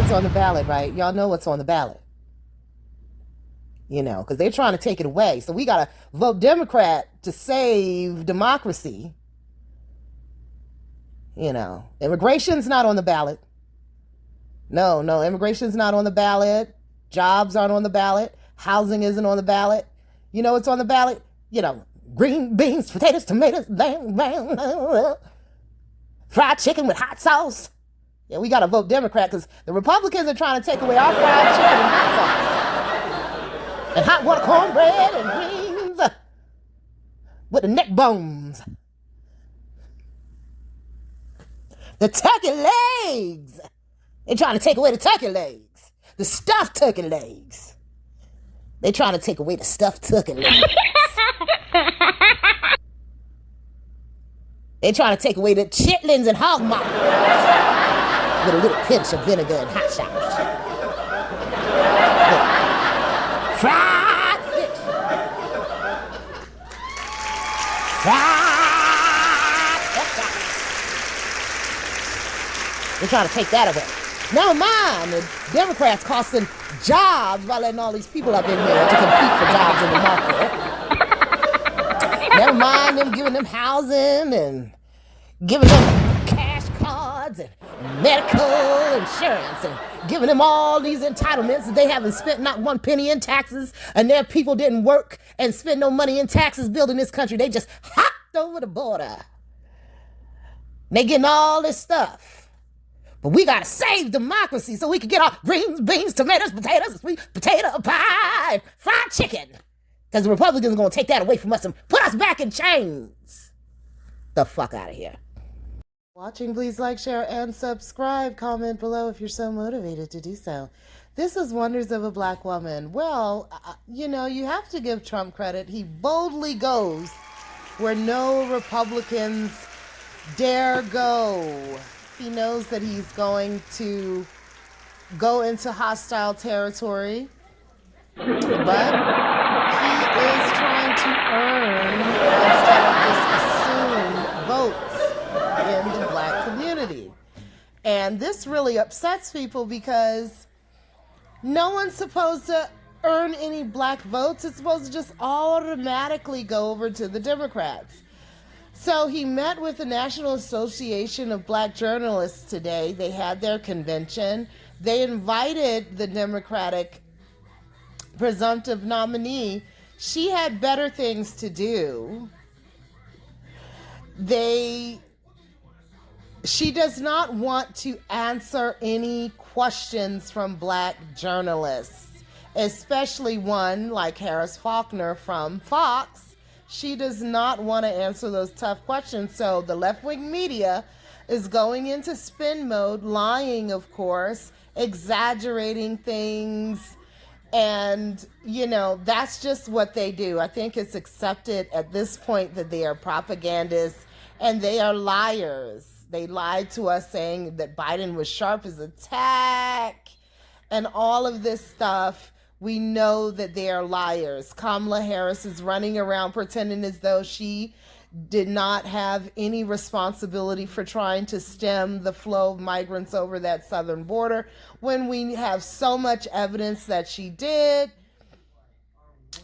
what's on the ballot, right? Y'all know what's on the ballot. You know, because they're trying to take it away. So we got to vote Democrat to save democracy. You know, immigration's not on the ballot. No, immigration's not on the ballot. Jobs aren't on the ballot. Housing isn't on the ballot. You know what's on the ballot? You know, green beans, potatoes, tomatoes, fried chicken with hot sauce. Yeah, we got to vote Democrat because the Republicans are trying to take away our fried chicken and hot sauce. And hot water cornbread and greens with the neck bones. The turkey legs. They're trying to take away the turkey legs. The stuffed turkey legs. They're trying to take away the stuffed turkey legs. They're trying to take away the chitlins and hog maw with a little pinch of vinegar and hot sauce. Fried fish. Fried potatoes. They're trying to take that away. Never mind the Democrats costing jobs by letting all these people up in here to compete for jobs in the market. Never mind them giving them housing and giving them cash cards and medical insurance and giving them all these entitlements that they haven't spent not one penny in taxes, and their people didn't work and spend no money in taxes building this country. They just hopped over the border. They getting all this stuff. But we got to save democracy so we can get our greens, beans, tomatoes, potatoes, sweet potato pie, fried chicken. Because the Republicans are going to take that away from us and put us back in chains. The fuck out of here. Watching, please like, share, and subscribe. Comment below if you're so motivated to do so. This is Wonders of a Black Woman. Well, you know, you have to give Trump credit. He boldly goes where no Republicans dare go. He knows that he's going to go into hostile territory, but he is trying to earn instead of just assume votes in the black community. And this really upsets people because no one's supposed to earn any black votes. It's supposed to just automatically go over to the Democrats. So he met with the National Association of Black Journalists today. They had their convention. They invited the Democratic presumptive nominee. She had better things to do. She does not want to answer any questions from black journalists, especially one like Harris Faulkner from Fox. She does not want to answer those tough questions. So the left-wing media is going into spin mode, lying, of course, exaggerating things. And, you know, that's just what they do. I think it's accepted at this point that they are propagandists and they are liars. They lied to us saying that Biden was sharp as a tack and all of this stuff. We know that they are liars. Kamala Harris is running around pretending as though she did not have any responsibility for trying to stem the flow of migrants over that southern border when we have so much evidence that she did.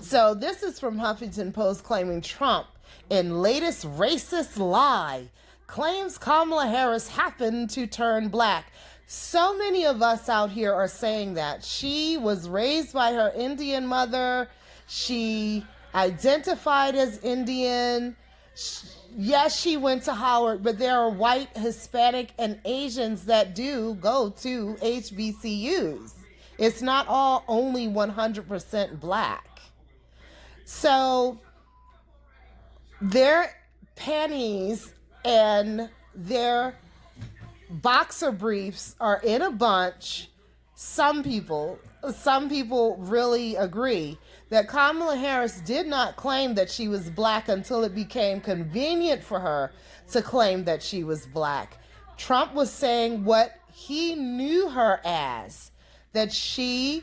So this is from Huffington Post claiming Trump in latest racist lie claims Kamala Harris happened to turn black. So many of us out here are saying that. She was raised by her Indian mother. She identified as Indian. Yes, she went to Howard, but there are white, Hispanic, and Asians that do go to HBCUs. It's not all only 100% black. So their panties and their boxer briefs are in a bunch. Some people really agree that Kamala Harris did not claim that she was black until it became convenient for her to claim that she was black. Trump was saying what he knew her as, that she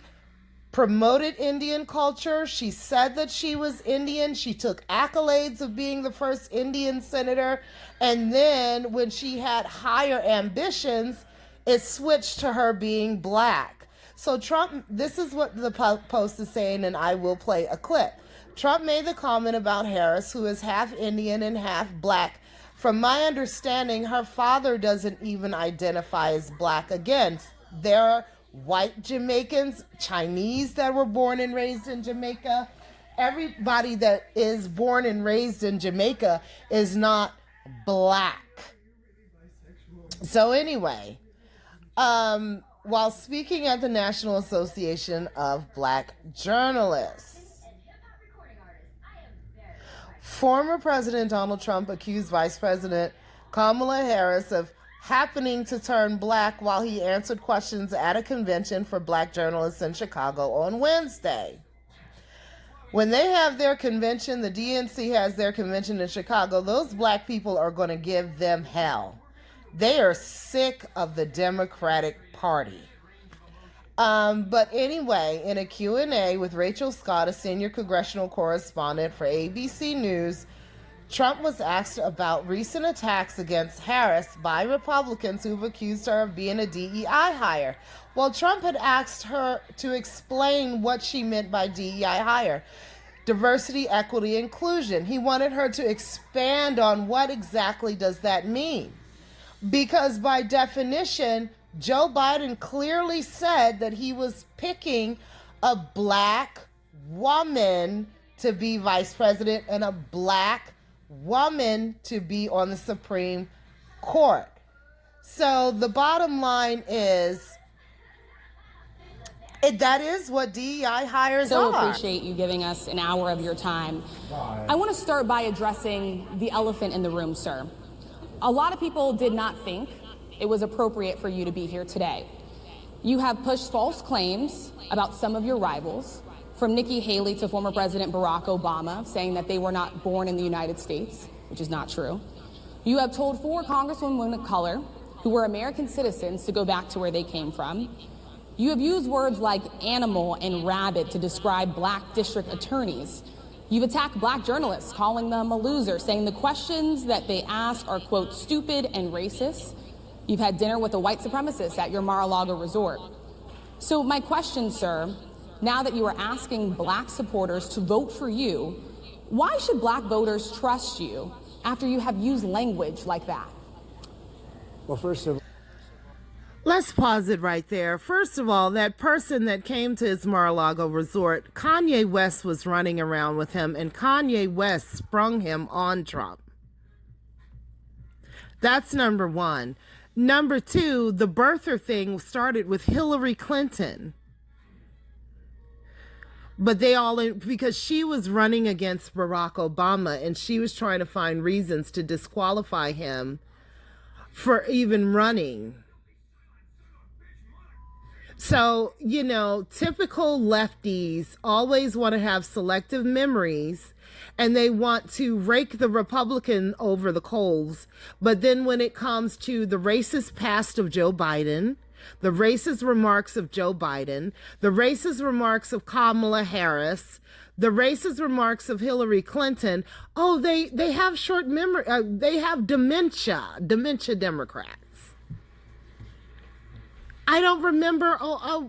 promoted Indian culture. She said that she was Indian. She took accolades of being the first Indian senator. And then when she had higher ambitions, it switched to her being black. So Trump, this is what the post is saying, and I will play a clip. Trump made the comment about Harris, who is half Indian and half black. From my understanding, her father doesn't even identify as black. Again, there are white Jamaicans, Chinese that were born and raised in Jamaica. Everybody that is born and raised in Jamaica is not black. So anyway, while speaking at the National Association of Black Journalists, former President Donald Trump accused Vice President Kamala Harris of happening to turn black while he answered questions at a convention for black journalists in Chicago on Wednesday. When they have their convention, the DNC has their convention in Chicago, those black people are going to give them hell. They are sick of the Democratic Party. But anyway, in a Q&A with Rachel Scott, a senior congressional correspondent for ABC News, Trump was asked about recent attacks against Harris by Republicans who've accused her of being a DEI hire. Well, Trump had asked her to explain what she meant by DEI hire. Diversity, equity, inclusion. He wanted her to expand on what exactly does that mean. Because by definition, Joe Biden clearly said that he was picking a black woman to be vice president and a black woman to be on the Supreme Court. So the bottom line is, that is what DEI hires are. So appreciate you giving us an hour of your time. I want to start by addressing the elephant in the room, sir. A lot of people did not think it was appropriate for you to be here today. You have pushed false claims about some of your rivals, from Nikki Haley to former President Barack Obama, saying that they were not born in the United States, which is not true. You have told 4 congresswomen of color who were American citizens to go back to where they came from. You have used words like animal and rabid to describe black district attorneys. You've attacked black journalists, calling them a loser, saying the questions that they ask are, quote, stupid and racist. You've had dinner with a white supremacist at your Mar-a-Lago resort. So my question, sir, now that you are asking black supporters to vote for you, why should black voters trust you after you have used language like that? Well, first of all, let's pause it right there. First of all, that person that came to his Mar-a-Lago resort, Kanye West was running around with him, and Kanye West sprung him on Trump. That's number one. Number two, the birther thing started with Hillary Clinton. But because she was running against Barack Obama, and she was trying to find reasons to disqualify him for even running. So, typical lefties always want to have selective memories, and they want to rake the Republican over the coals. But then when it comes to the racist past of Joe Biden, the racist remarks of Joe Biden, the racist remarks of Kamala Harris, the racist remarks of Hillary Clinton, they have short memory, they have dementia Democrats. I don't remember. I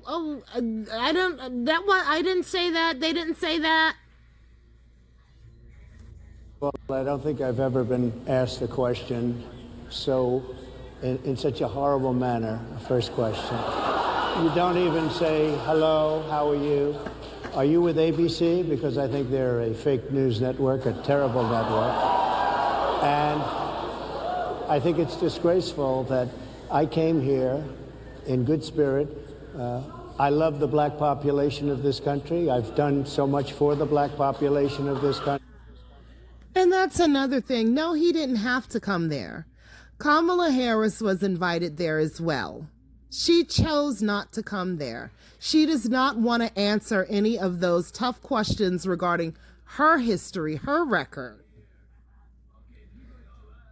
didn't say that. They didn't say that. well, I don't think I've ever been asked a question in such a horrible manner. First question. You don't even say, hello, how are you? Are you with ABC? Because I think they're a fake news network, a terrible network. And I think it's disgraceful that I came here in good spirit. I love the black population of this country. I've done so much for the black population of this country. And that's another thing. No, he didn't have to come there. Kamala Harris was invited there as well. She chose not to come there. She does not want to answer any of those tough questions regarding her history, her record.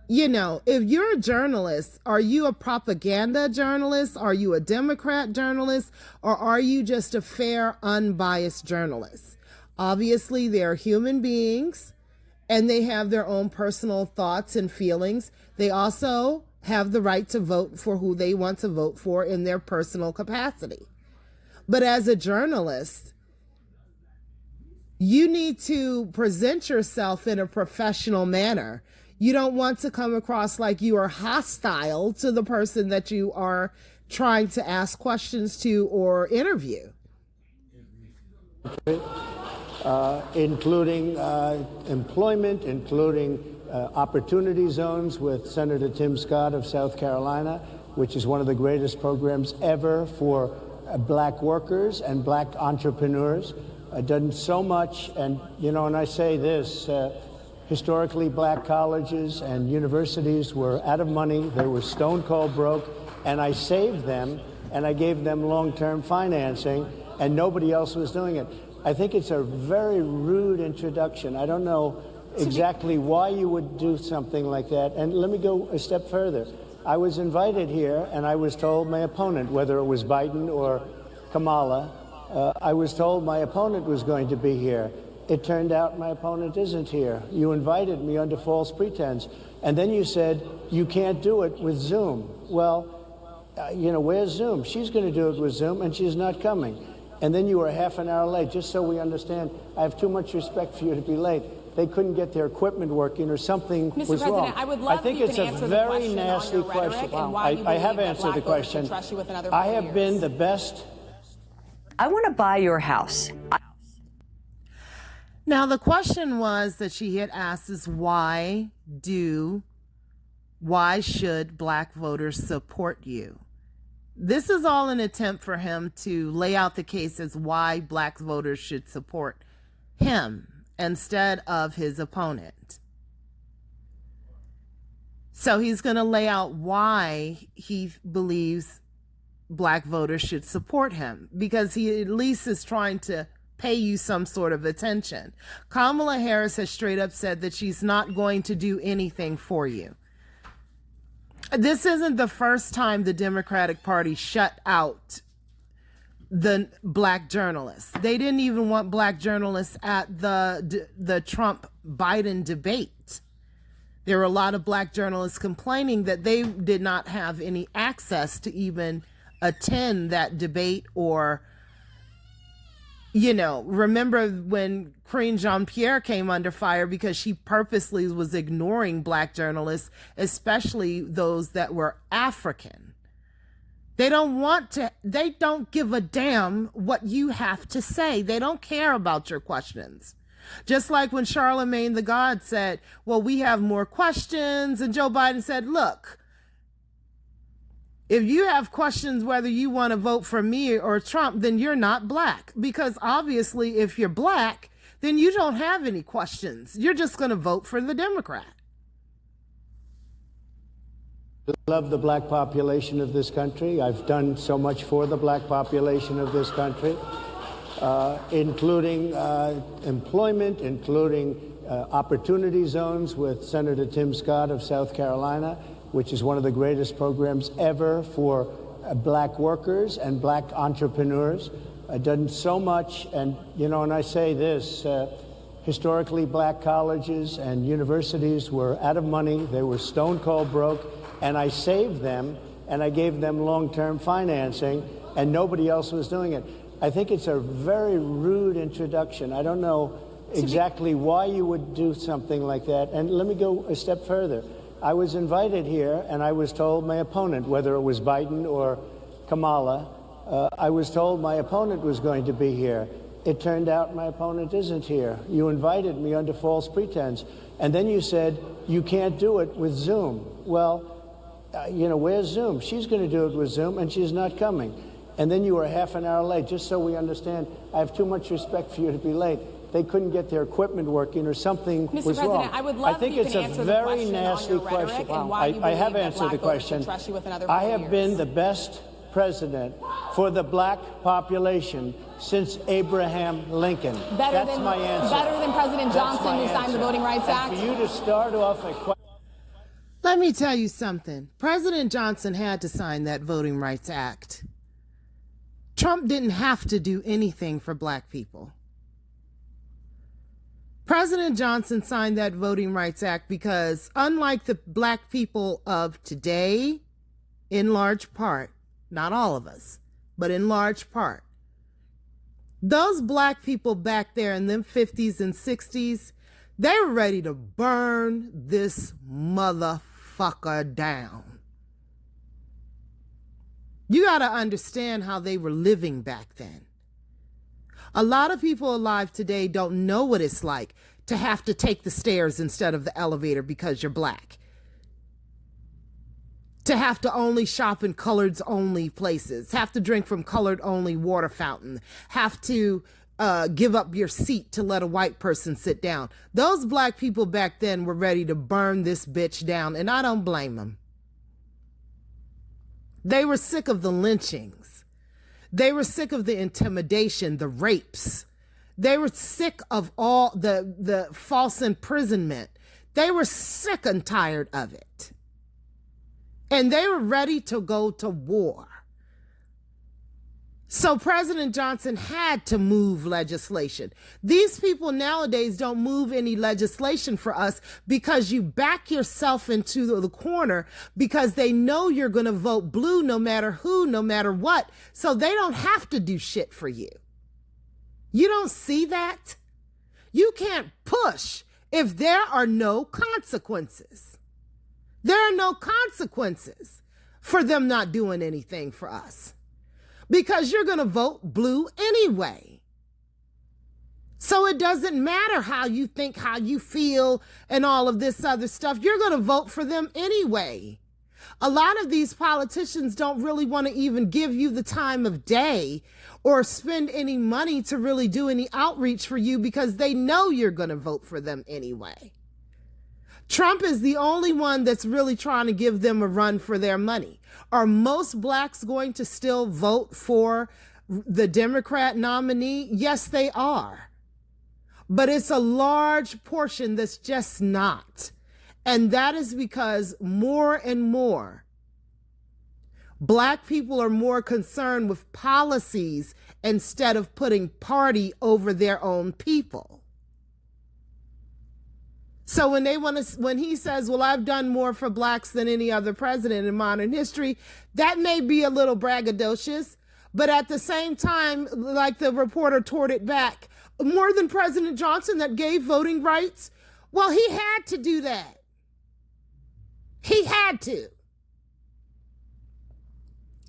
If you're a journalist, are you a propaganda journalist? Are you a Democrat journalist? Or are you just a fair, unbiased journalist? Obviously, they're human beings and they have their own personal thoughts and feelings. They also have the right to vote for who they want to vote for in their personal capacity. But as a journalist, you need to present yourself in a professional manner. You don't want to come across like you are hostile to the person that you are trying to ask questions to or interview. Including employment, including opportunity zones with Senator Tim Scott of South Carolina, which is one of the greatest programs ever for black workers and black entrepreneurs. Done so much, and and I say this, historically black colleges and universities were out of money, they were stone cold broke, and I saved them, and I gave them long-term financing, and nobody else was doing it. I think it's a very rude introduction. I don't know exactly why you would do something like that. And let me go a step further. I was invited here, and I was told my opponent, whether it was Biden or Kamala, I was told my opponent was going to be here. It turned out my opponent isn't here. You invited me under false pretense. And then you said, you can't do it with Zoom. Well, where's Zoom? She's going to do it with Zoom, and she's not coming. And then you were half an hour late, just so we understand. I have too much respect for you to be late. They couldn't get their equipment working or something was President, wrong. I would love I think if you it's can a answer very the question nasty on your rhetoric question. and why you I have believe that answered black the voters should question. trust you with another I 4 have years. been the best. I want to buy your house. Now, the question was that she had asked is why should black voters support you? This is all an attempt for him to lay out the case as why black voters should support him instead of his opponent. So he's going to lay out why he believes black voters should support him, because he at least is trying to pay you some sort of attention. Kamala Harris has straight up said that she's not going to do anything for you. This isn't the first time the Democratic Party shut out the black journalists. They didn't even want black journalists at the Trump-Biden debate. There were a lot of black journalists complaining that they did not have any access to even attend that debate or, remember when Karine Jean-Pierre came under fire because she purposely was ignoring black journalists, especially those that were African. They don't give a damn what you have to say. They don't care about your questions. Just like when Charlemagne the God said, well, we have more questions. And Joe Biden said, look, if you have questions whether you want to vote for me or Trump, then you're not black. Because obviously, if you're black, then you don't have any questions. You're just going to vote for the Democrat. I love the black population of this country. I've done so much for the black population of this country, including employment, including opportunity zones with Senator Tim Scott of South Carolina, which is one of the greatest programs ever for black workers and black entrepreneurs. Done so much, and and I say this, historically black colleges and universities were out of money, they were stone cold broke, and I saved them, and I gave them long-term financing, and nobody else was doing it. I think it's a very rude introduction. I don't know exactly why you would do something like that, and let me go a step further. I was invited here, and I was told my opponent, whether it was Biden or Kamala, I was told my opponent was going to be here. It turned out my opponent isn't here. You invited me under false pretense. And then you said, you can't do it with Zoom. Well, where's Zoom? She's going to do it with Zoom, and she's not coming. And then you were half an hour late, just so we understand. I have too much respect for you to be late. They couldn't get their equipment working or something was wrong. Mr. President, I would love if you can answer the question on your rhetoric and why you I have believe that answered black the voters should question. trust you with another 4 I have years. been the best president for the black population since Abraham Lincoln. That's my answer. Better than President Johnson, who signed the Voting Rights Act? And for you to start off a question. Let me tell you something. President Johnson had to sign that Voting Rights Act. Trump didn't have to do anything for black people. President Johnson signed that Voting Rights Act because, unlike the black people of today, in large part, not all of us, but in large part, those black people back there in them 50s and 60s, they were ready to burn this motherfucker down. You got to understand how they were living back then. A lot of people alive today don't know what it's like to have to take the stairs instead of the elevator because you're black. To have to only shop in coloreds only places, have to drink from colored only water fountain, have to give up your seat to let a white person sit down. Those black people back then were ready to burn this bitch down, and I don't blame them. They were sick of the lynchings. They were sick of the intimidation, the rapes. They were sick of all the false imprisonment. They were sick and tired of it. And they were ready to go to war. So President Johnson had to move legislation. These people nowadays don't move any legislation for us because you back yourself into the corner because they know you're going to vote blue no matter who, no matter what. So they don't have to do shit for you. You don't see that? You can't push if there are no consequences. There are no consequences for them not doing anything for us. Because you're going to vote blue anyway. So it doesn't matter how you think, how you feel, and all of this other stuff. You're going to vote for them anyway. A lot of these politicians don't really want to even give you the time of day or spend any money to really do any outreach for you because they know you're going to vote for them anyway. Trump is the only one that's really trying to give them a run for their money. Are most blacks going to still vote for the Democrat nominee? Yes, they are. But it's a large portion that's just not. And that is because more and more black people are more concerned with policies instead of putting party over their own people. So when he says, well, I've done more for blacks than any other president in modern history, that may be a little braggadocious, but at the same time, like the reporter toward it back, more than President Johnson that gave voting rights. Well, he had to do that. He had to.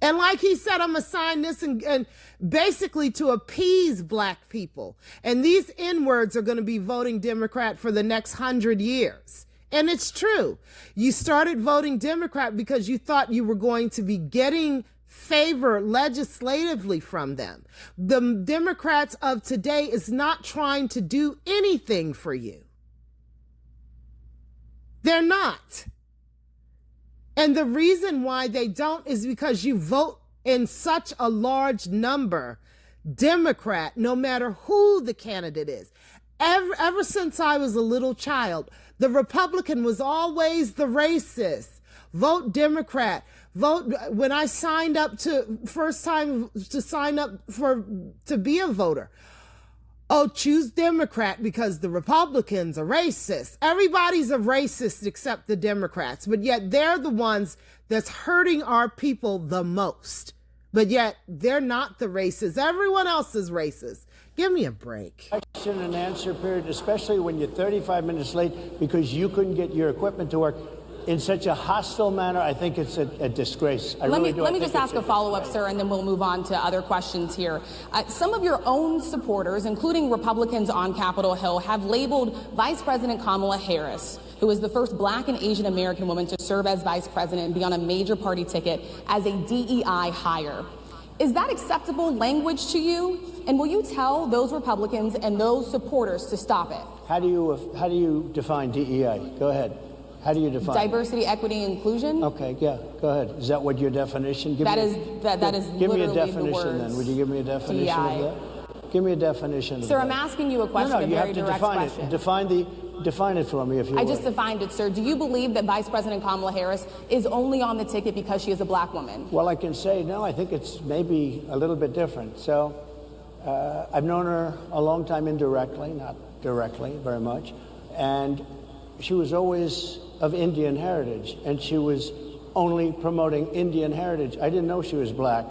And like he said, I'm going to sign this and basically to appease black people. And these N-words are going to be voting Democrat for the next 100 years. And it's true. You started voting Democrat because you thought you were going to be getting favor legislatively from them. The Democrats of today is not trying to do anything for you. They're not. And the reason why they don't is because you vote in such a large number Democrat, no matter who the candidate is. Ever since I was a little child, the Republican was always the racist. Vote Democrat. Vote. When I signed up first time to sign up to be a voter. Oh, choose Democrat because the Republicans are racist. Everybody's a racist except the Democrats, but yet they're the ones that's hurting our people the most. But yet they're not the racists. Everyone else is racist. Give me a break. Question and answer period, especially when you're 35 minutes late because you couldn't get your equipment to work in such a hostile manner. I think it's a disgrace. Let me just ask a follow-up, sir, and then we'll move on to other questions here. Some of your own supporters, including Republicans on Capitol Hill, have labeled Vice President Kamala Harris, who is the first black and Asian American woman to serve as vice president and be on a major party ticket, as a DEI hire. Is that acceptable language to you? And will you tell those Republicans and those supporters to stop it? How do you define DEI? Go ahead. How do you define diversity, equity, inclusion? Okay, yeah, go ahead. Is that what your definition? That is give me a literally definition the words then. Would you give me a definition DEI. of that? Give me a definition. Sir, of I'm that. asking you a question, No, a you very have to direct define question. it. Define it for me, if you I would. just defined it, sir. Do you believe that Vice President Kamala Harris is only on the ticket because she is a black woman? Well, I can say, no, I think it's maybe a little bit different. So I've known her a long time indirectly, directly very much. And she was always of Indian heritage, and she was only promoting Indian heritage. I didn't know she was black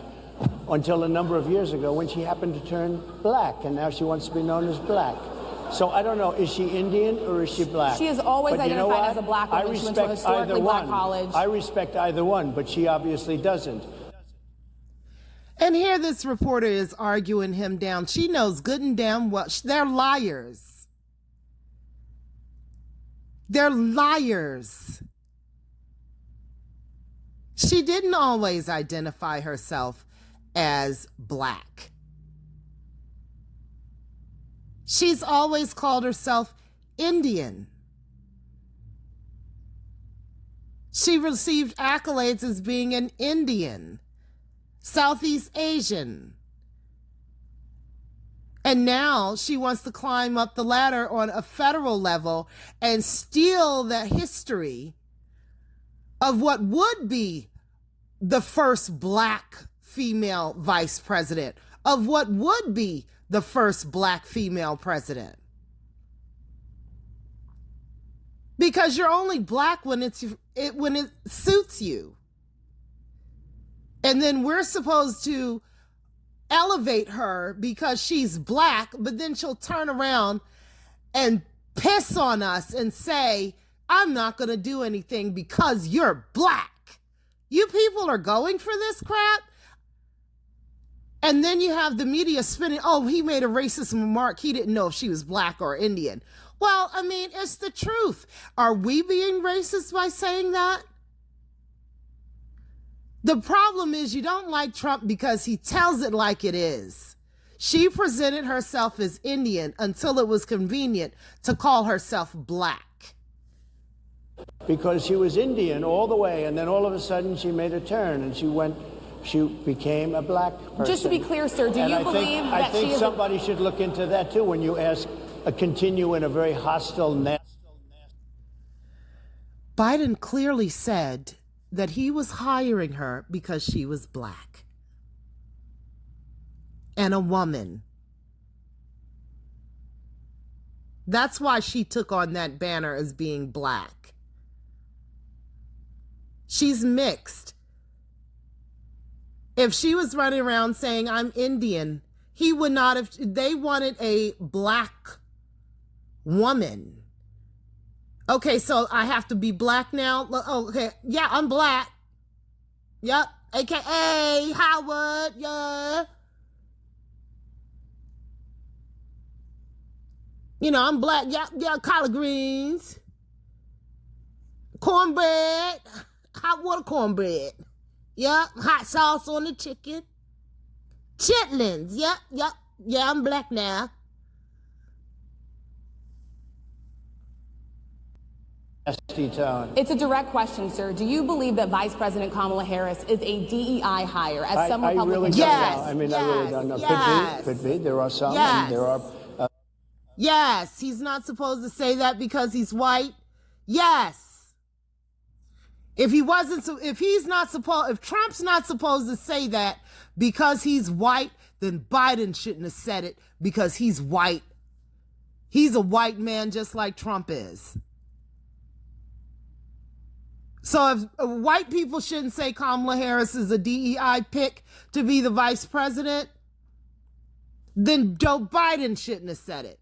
until a number of years ago when she happened to turn black, and now she wants to be known as black. So I don't know, is she Indian or is she black? She has always But you know identified what? as a black I woman. She went to a respect either historically black one. college. I respect either one, but she obviously doesn't. And here this reporter is arguing him down. She knows good and damn well they're liars. They're liars. She didn't always identify herself as black. She's always called herself Indian. She received accolades as being an Indian, Southeast Asian. And now she wants to climb up the ladder on a federal level and steal the history of what would be the first black female vice president, of what would be the first black female president. Because you're only black when it suits you. And then we're supposed to elevate her because she's black, but then she'll turn around and piss on us and say, I'm not going to do anything because you're black. You people are going for this crap? And then you have the media spinning, oh, he made a racist remark. He didn't know if she was black or Indian. Well, I mean, it's the truth. Are we being racist by saying that? The problem is you don't like Trump because he tells it like it is. She presented herself as Indian until it was convenient to call herself black. Because she was Indian all the way, and then all of a sudden she made a turn and she became a black person. Just to be clear, sir, do you believe that I think she is somebody should look into that too when you ask, continue in a very hostile, Biden clearly said that he was hiring her because she was black and a woman. That's why she took on that banner as being black. She's mixed. If she was running around saying, I'm Indian, he would not have. They wanted a black woman. Okay, so I have to be black now? Okay, yeah, I'm black. Yep, AKA Howard, yeah. You know, I'm black, yeah, collard greens. Cornbread, hot water cornbread. Yep, hot sauce on the chicken. Chitlins, yep, yeah, I'm black now. tone. It's a direct question, sir. Do you believe that Vice President Kamala Harris is a DEI hire, as some I Republicans really don't Yes, know. I mean, yes, I really don't know. yes. Could be. There are some. Yes. And there are. Yes, he's not supposed to say that because he's white. Yes. If Trump's not supposed to say that because he's white, then Biden shouldn't have said it because he's white. He's a white man just like Trump is. So if white people shouldn't say Kamala Harris is a DEI pick to be the vice president, then Joe Biden shouldn't have said it.